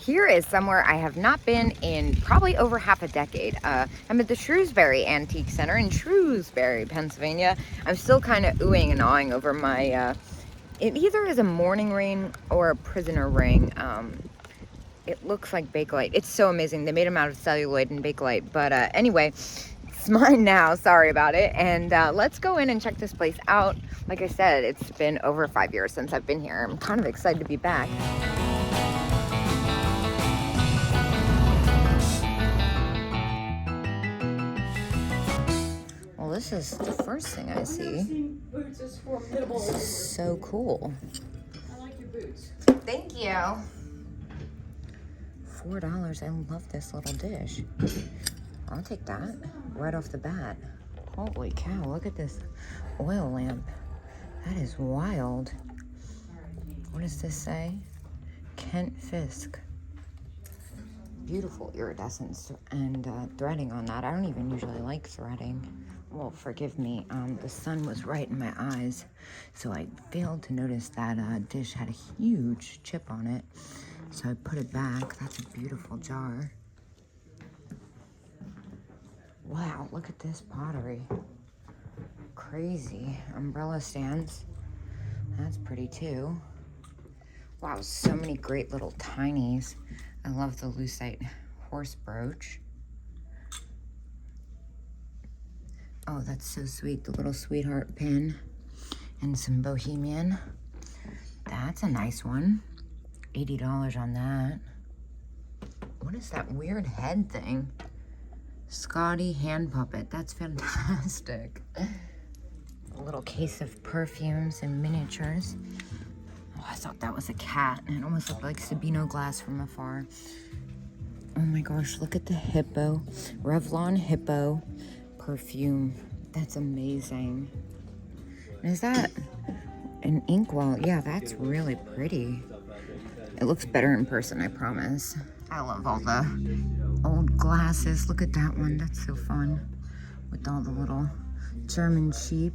Here is somewhere I have not been in probably over half a decade. I'm at the Shrewsbury Antique Center in Shrewsbury, Pennsylvania. I'm still kind of oohing and awing over my, it either is a morning ring or a prisoner ring. It looks like Bakelite. It's so amazing. They made them out of celluloid and Bakelite. But anyway, it's mine now. Sorry about it. And let's go in and check this place out. Like I said, it's been over 5 years since I've been here. I'm kind of excited to be back. Well, this is the first thing I see. This is so cool. I like your boots. Thank you. $4. I love this little dish. I'll take that right off the bat. Holy cow, look at this oil lamp. That is wild. What does this say? Kent Fisk. Beautiful iridescence and threading on that. I don't even usually like threading. Well, forgive me, the sun was right in my eyes, so I failed to notice that dish had a huge chip on it. So I put it back. That's a beautiful jar. Wow, look at this pottery. Crazy. Umbrella stands. That's pretty too. Wow, so many great little tinies. I love the lucite horse brooch. Oh, that's so sweet. The little sweetheart pin and some bohemian. That's a nice one. $80 on that. What is that weird head thing? Scotty hand puppet. That's fantastic. A little case of perfumes and miniatures. Oh, I thought that was a cat. It almost looked like Sabino glass from afar. Oh my gosh, look at the hippo. Revlon hippo perfume. That's amazing. And is that an inkwell? Yeah, that's really pretty. It looks better in person, I promise. I love all the old glasses. Look at that one. That's so fun. With all the little German sheep.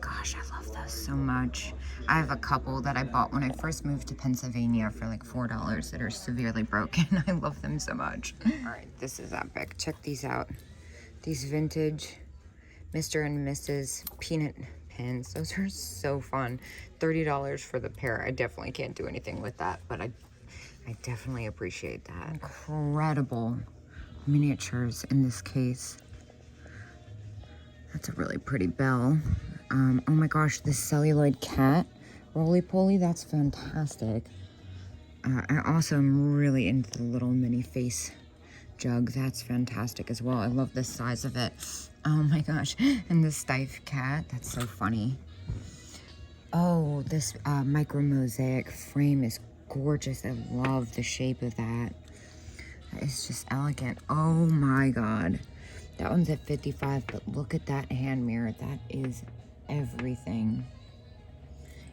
Gosh, I love those so much. I have a couple that I bought when I first moved to Pennsylvania for like $4 that are severely broken. I love them so much. All right, this is epic. Check these out. These vintage Mr. and Mrs. Peanut pins. Those are so fun. $30 for the pair. I definitely can't do anything with that, but I definitely appreciate that. Incredible miniatures in this case. That's a really pretty bell. Oh my gosh, this celluloid cat roly-poly, that's fantastic. I also am really into the little mini face jug. That's fantastic as well. I love the size of it. Oh my gosh. And the stiff cat, that's so funny. Oh, this micro mosaic frame is gorgeous. I love the shape of that. It's just elegant. Oh my god. That one's at $55, but look at that hand mirror. That is everything.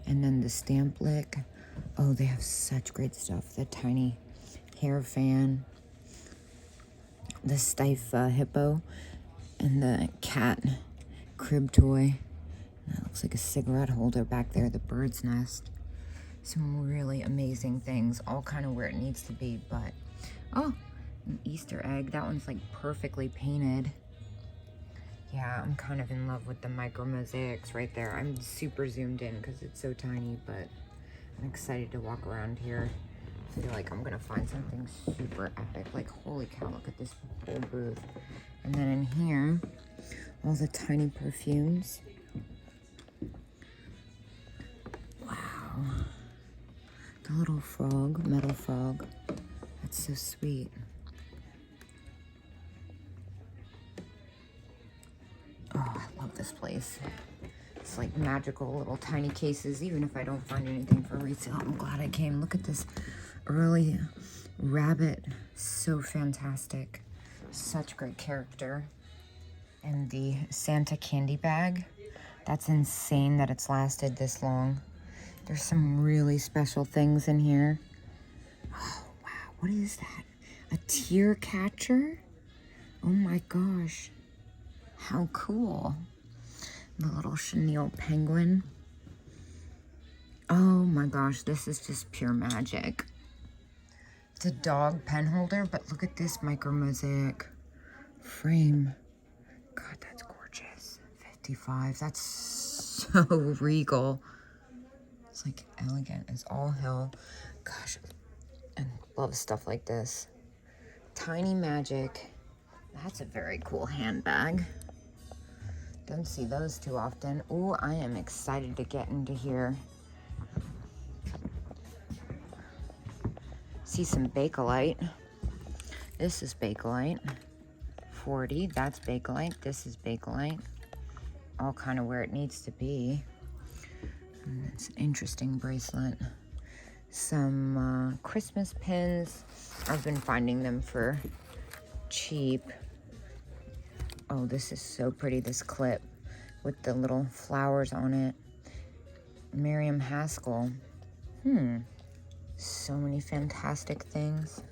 And then the stamp lick. Oh, they have such great stuff. The tiny hair fan. The stiff hippo. And the cat crib toy. That looks like a cigarette holder back there. The bird's nest. Some really amazing things. All kind of where it needs to be, but... Oh, an Easter egg. That one's like perfectly painted. Yeah, I'm kind of in love with the micro mosaics right there. I'm super zoomed in because it's so tiny, but I'm excited to walk around here. I feel like I'm gonna find something super epic. Like, holy cow, look at this whole booth. And then in here, all the tiny perfumes. Wow. The little frog, metal frog. That's so sweet. Oh, I love this place. It's like magical little tiny cases, even if I don't find anything for resale. I'm glad I came. Look at this early rabbit. So fantastic. Such great character. And the Santa candy bag. That's insane that it's lasted this long. There's some really special things in here. Oh, wow. What is that? A tear catcher? Oh my gosh. How cool. The little chenille penguin. Oh my gosh, this is just pure magic. It's a dog pen holder, but look at this micro mosaic frame. God, that's gorgeous. 55. That's so regal. It's like elegant as all hell. Gosh, I love stuff like this. Tiny Magic. That's a very cool handbag. Don't see those too often. Oh, I am excited to get into here. See some Bakelite. This is Bakelite. 40. That's Bakelite. This is Bakelite. All kind of where it needs to be. And it's an interesting bracelet. Some Christmas pins. I've been finding them for cheap. Oh, this is so pretty, this clip with the little flowers on it. Miriam Haskell. So many fantastic things.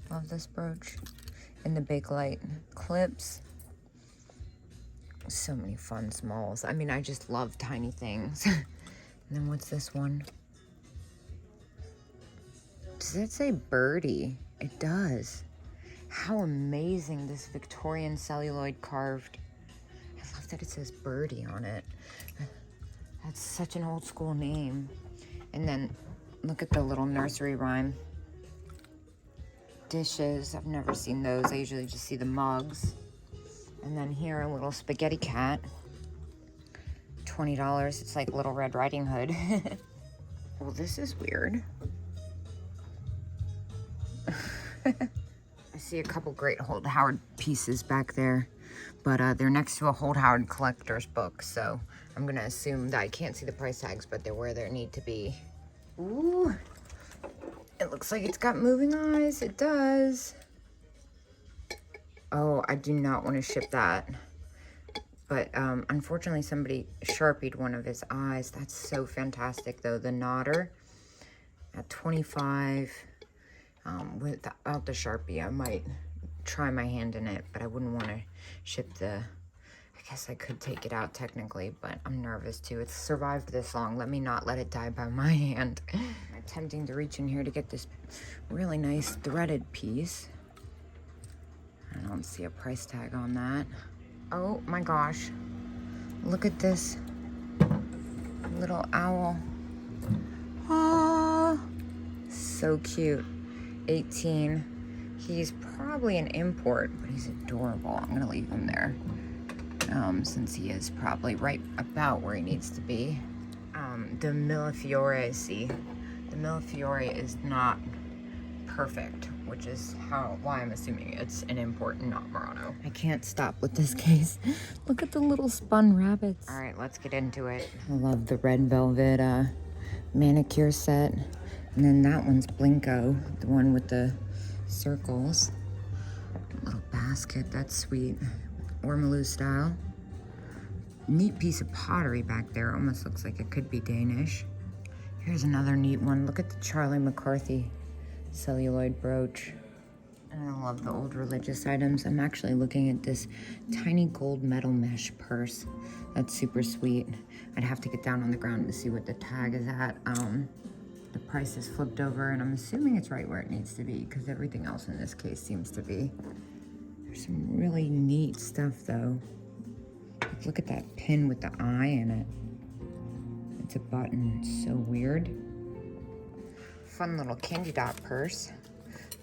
Love this brooch. And the Bakelite clips. So many fun smalls. I mean, I just love tiny things. And then what's this one? Does that say birdie? It does. How amazing, this Victorian celluloid carved. I love that it says birdie on it. That's such an old school name. And then look at the little nursery rhyme. Dishes, I've never seen those. I usually just see the mugs. And then here, a little spaghetti cat. $20, it's like Little Red Riding Hood. Well, this is weird. I see a couple great Holt Howard pieces back there, but they're next to a Holt Howard collector's book, so I'm gonna assume that I can't see the price tags, but they're where they need to be. Ooh, it looks like it's got moving eyes. It does. Oh, I do not want to ship that, but unfortunately somebody Sharpied one of his eyes. That's so fantastic though. The Nodder at 25. Without the Sharpie, I might try my hand in it, but I wouldn't want to ship the... I guess I could take it out technically, but I'm nervous too. It's survived this long. Let me not let it die by my hand. I'm attempting to reach in here to get this really nice threaded piece. I don't see a price tag on that. Oh my gosh. Look at this little owl. Oh, so cute. 18. He's probably an import, but he's adorable. I'm gonna leave him there since he is probably right about where he needs to be. The Millefiore, see, the Millefiore is not perfect, which is why I'm assuming it's an import and not Murano. I can't stop with this case. Look at the little spun rabbits. All right, let's get into it. I love the red velvet manicure set. And then that one's Blinko, the one with the circles. Little basket, that's sweet. Ormolu style. Neat piece of pottery back there. Almost looks like it could be Danish. Here's another neat one. Look at the Charlie McCarthy celluloid brooch. And I love the old religious items. I'm actually looking at this tiny gold metal mesh purse. That's super sweet. I'd have to get down on the ground to see what the tag is at. The price is flipped over, and I'm assuming it's right where it needs to be because everything else in this case seems to be. There's some really neat stuff, though. Look at that pin with the eye in it. It's a button. It's so weird. Fun little candy dot purse.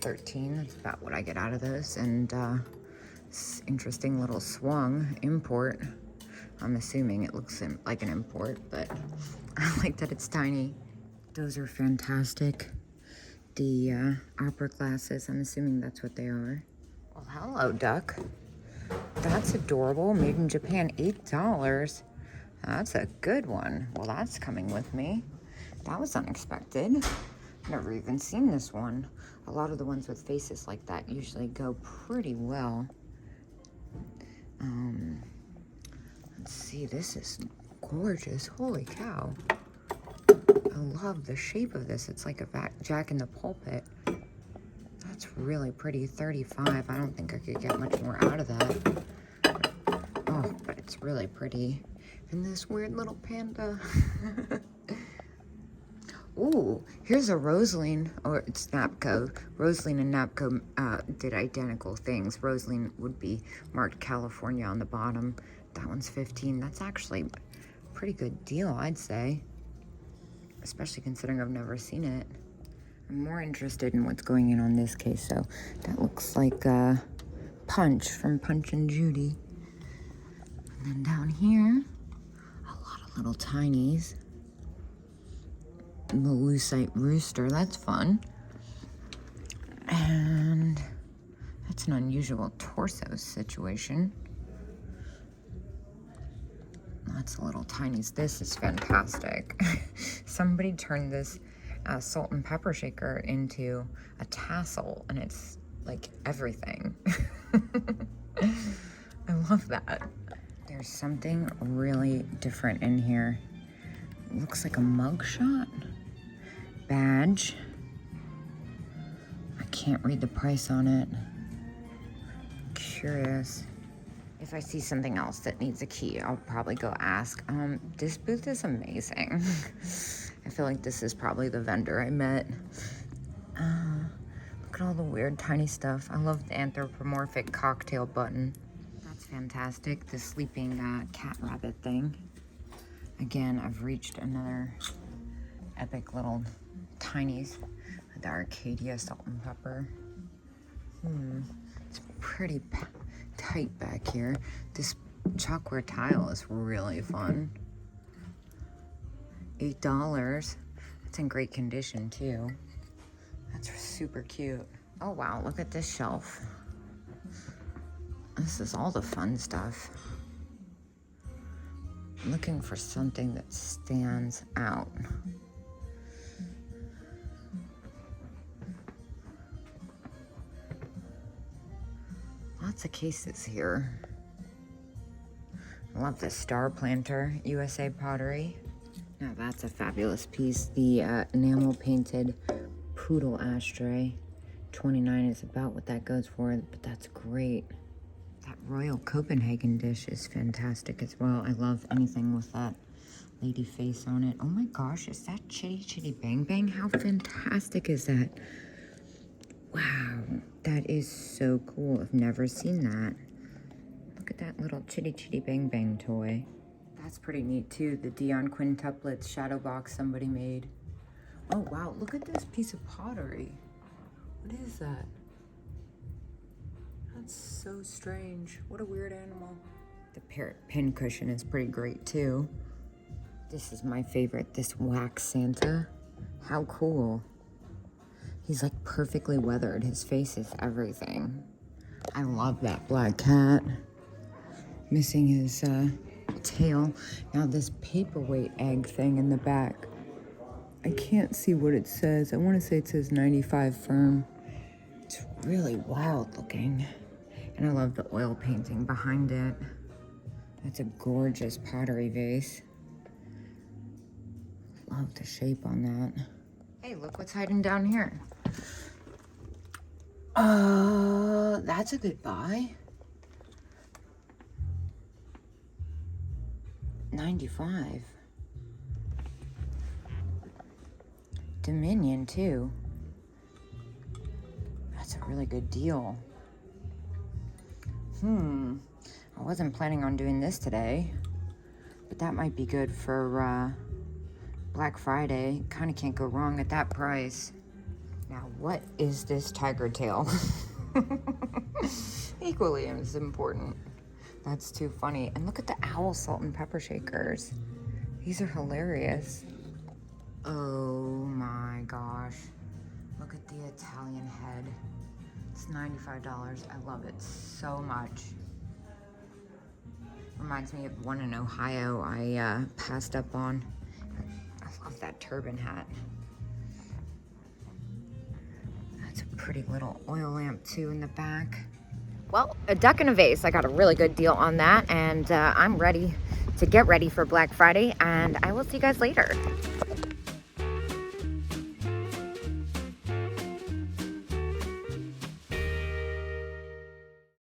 13. That's about what I get out of those. And this interesting little swung import. I'm assuming it looks like an import, but I like that it's tiny. Those are fantastic. The opera glasses, I'm assuming that's what they are. Well, hello, duck. That's adorable. Made in Japan, $8. That's a good one. Well, that's coming with me. That was unexpected. Never even seen this one. A lot of the ones with faces like that usually go pretty well. Let's see, this is gorgeous. Holy cow. I love the shape of this. It's like a Jack in the Pulpit. That's really pretty. 35. I don't think I could get much more out of that. Oh, but it's really pretty. And this weird little panda. Ooh, here's a Rosaline, or it's Napco. Rosaline and Napco did identical things. Rosaline would be marked California on the bottom. That one's 15. That's actually a pretty good deal, I'd say. Especially considering I've never seen it. I'm more interested in what's going in on this case, so that looks like Punch from Punch and Judy. And then down here, a lot of little tinies. The lucite rooster, that's fun. And that's an unusual torso situation. Lots of little tinies. This is fantastic. Somebody turned this salt and pepper shaker into a tassel, and it's like everything. I love that. There's something really different in here. It looks like a mugshot. Badge. I can't read the price on it. Curious. If I see something else that needs a key, I'll probably go ask. This booth is amazing. I feel like this is probably the vendor I met. Look at all the weird tiny stuff. I love the anthropomorphic cocktail button. That's fantastic. The sleeping cat rabbit thing. Again, I've reached another epic little tinies. The Arcadia salt and pepper. It's pretty tight back here. This chalkware tile is really fun. $8. It's in great condition too. That's super cute. Oh wow, look at this shelf. This is all the fun stuff. I'm looking for something that stands out. Lots of cases here. I love this star planter, USA Pottery. Now that's a fabulous piece. The enamel painted poodle ashtray. $29 is about what that goes for, but that's great. That Royal Copenhagen dish is fantastic as well. I love anything with that lady face on it. Oh my gosh, is that Chitty Chitty Bang Bang? How fantastic is that? Wow, that is so cool. I've never seen that. Look at that little Chitty Chitty Bang Bang toy. That's pretty neat too. The Dion quintuplets shadow box somebody made. Oh wow, look at this piece of pottery. What is that? That's so strange. What a weird animal. The parrot pin cushion is pretty great too. This is my favorite, this wax Santa. How cool. He's like perfectly weathered. His face is everything. I love that black cat. Missing his tail. Now this paperweight egg thing in the back. I can't see what it says. I want to say it says 95 firm. It's really wild looking. And I love the oil painting behind it. That's a gorgeous pottery vase. Love the shape on that. Hey, look what's hiding down here. That's a good buy. 95. Dominion too. That's a really good deal. I wasn't planning on doing this today, but that might be good for Black Friday. Kind of can't go wrong at that price. Now, what is this tiger tail? Equally as important. That's too funny. And look at the owl salt and pepper shakers. These are hilarious. Oh my gosh. Look at the Italian head. It's $95. I love it so much. Reminds me of one in Ohio I passed up on. I love that turban hat. That's a pretty little oil lamp too in the back. Well, a duck and a vase. I got a really good deal on that, and I'm ready to get ready for Black Friday, and I will see you guys later.